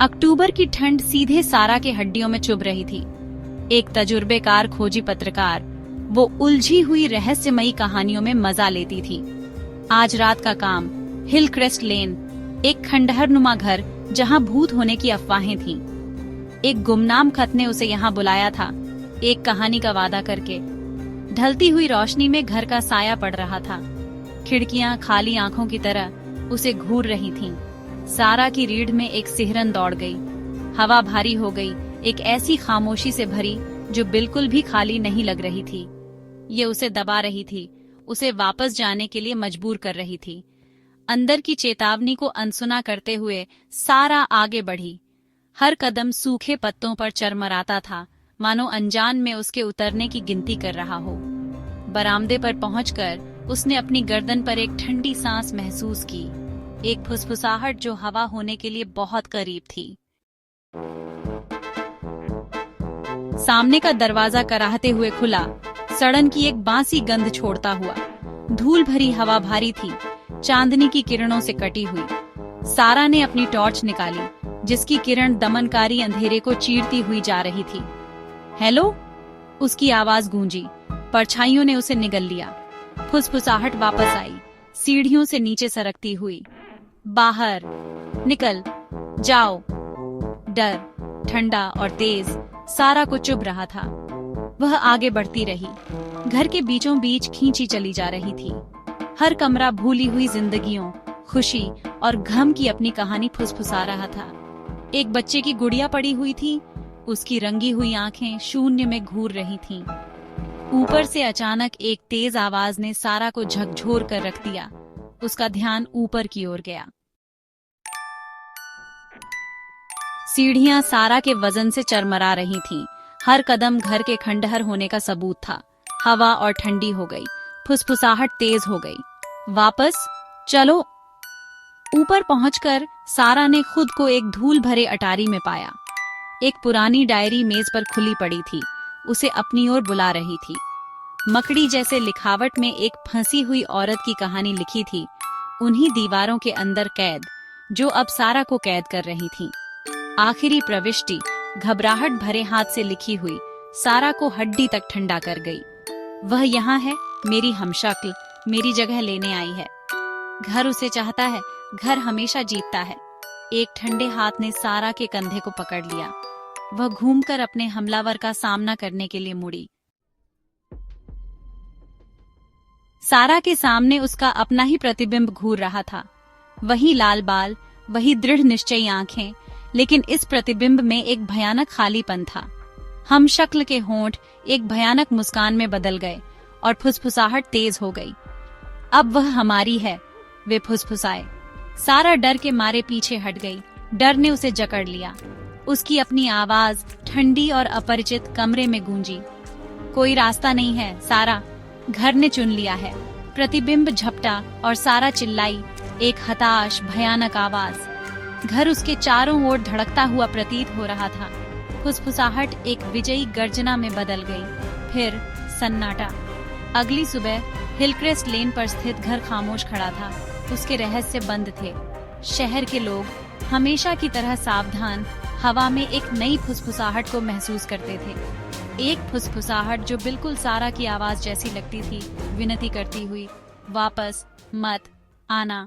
अक्टूबर की ठंड सीधे सारा के हड्डियों में चुभ रही थी। एक तजुर्बेकार खोजी पत्रकार वो उलझी हुई रहस्यमयी कहानियों में मजा लेती थी। आज रात का काम, हिलक्रेस्ट लेन, एक खंडहरनुमा घर जहां भूत होने की अफवाहें थीं। एक गुमनाम खत ने उसे यहाँ बुलाया था, एक कहानी का वादा करके। ढलती हुई रोशनी में घर का साया पड़ रहा था। खिड़कियां खाली आंखों की तरह उसे घूर रही थीं। सारा की रीढ़ में एक सिहरन दौड़ गई। हवा भारी हो गई, एक ऐसी खामोशी से भरी जो बिल्कुल भी खाली नहीं लग रही थी। ये उसे दबा रही थी, उसे वापस जाने के लिए मजबूर कर रही थी। अंदर की चेतावनी को अनसुना करते हुए सारा आगे बढ़ी। हर कदम सूखे पत्तों पर चरमराता था, मानो अनजान में उसके उतरने की गिनती कर रहा हो। बरामदे पर पहुंचकर उसने अपनी गर्दन पर एक ठंडी सांस महसूस की, एक फुसफुसाहट जो हवा होने के लिए बहुत करीब थी। सामने का दरवाजा कराहते हुए खुला, सड़न की एक बांसी गंध छोड़ता हुआ। धूल भरी हवा भारी थी, चांदनी की किरणों से कटी हुई। सारा ने अपनी टॉर्च निकाली, जिसकी किरण दमनकारी अंधेरे को चीरती हुई जा रही थी। हेलो, उसकी आवाज गूंजी। परछाइयों ने उसे निगल लिया। फुसफुसाहट वापस आई, सीढ़ियों से नीचे सरकती हुई। बाहर निकल जाओ। डर, ठंडा और तेज, सारा को चुभ रहा था। वह आगे बढ़ती रही, घर के बीचों बीच खींची चली जा रही थी। हर कमरा भूली हुई जिंदगियों, खुशी और गम की अपनी कहानी फुसफुसा रहा था। एक बच्चे की गुड़िया पड़ी हुई थी, उसकी रंगी हुई आंखें शून्य में घूर रही थीं। ऊपर से अचानक एक तेज आवाज ने सारा को झकझोर कर रख दिया। उसका ध्यान ऊपर की ओर गया। सीढ़ियां सारा के वजन से चरमरा रही थीं। हर कदम घर के खंडहर होने का सबूत था। हवा और ठंडी हो गई, फुसफुसाहट तेज हो गई। वापस चलो। ऊपर पहुंचकर सारा ने खुद को एक धूल भरे अटारी में पाया। एक पुरानी डायरी मेज पर खुली पड़ी थी, उसे अपनी ओर बुला रही थी। मकड़ी जैसे लिखावट में एक फंसी हुई औरत की कहानी लिखी थी, उन्हीं दीवारों के अंदर कैद, जो अब सारा को कैद कर रही थी। आखिरी प्रविष्टि घबराहट भरे हाथ से लिखी हुई सारा को हड्डी तक ठंडा कर गई। वह यहाँ है, मेरी हमशक्ल, मेरी जगह लेने आई है। घर उसे चाहता है, घर हमेशा जीतता है। एक ठंडे हाथ ने सारा के कंधे को पकड़ लिया। वह घूमकर अपने हमलावर का सामना करने के लिए मुड़ी। सारा के सामने उसका अपना ही प्रतिबिंब घूर रहा था। वही लाल बाल, वही दृढ़ निश्चयी आंखें, लेकिन इस प्रतिबिंब में एक भयानक खालीपन था। हम शक्ल के होंठ एक भयानक मुस्कान में बदल गए और फुसफुसाहट तेज हो गई। अब वह हमारी है, वे फुसफुसाए। सारा डर के मारे पीछे हट गई। डर ने उसे जकड़ लिया। उसकी अपनी आवाज ठंडी और अपरिचित कमरे में गूंजी। कोई रास्ता नहीं है सारा, घर ने चुन लिया है। प्रतिबिंब झपटा और सारा चिल्लाई, एक हताश भयानक आवाज। घर उसके चारों ओर धड़कता हुआ प्रतीत हो रहा था। फुसफुसाहट एक विजयी गर्जना में बदल गई। फिर सन्नाटा। अगली सुबह हिलक्रेस्ट लेन पर स्थित घर खामोश खड़ा था। उसके रहस्य बंद थे। शहर के लोग हमेशा की तरह सावधान, हवा में एक नई फुसफुसाहट को महसूस करते थे। एक फुसफुसाहट जो बिल्कुल सारा की आवाज जैसी लगती थी, विनती करती हुई, वापस मत आना।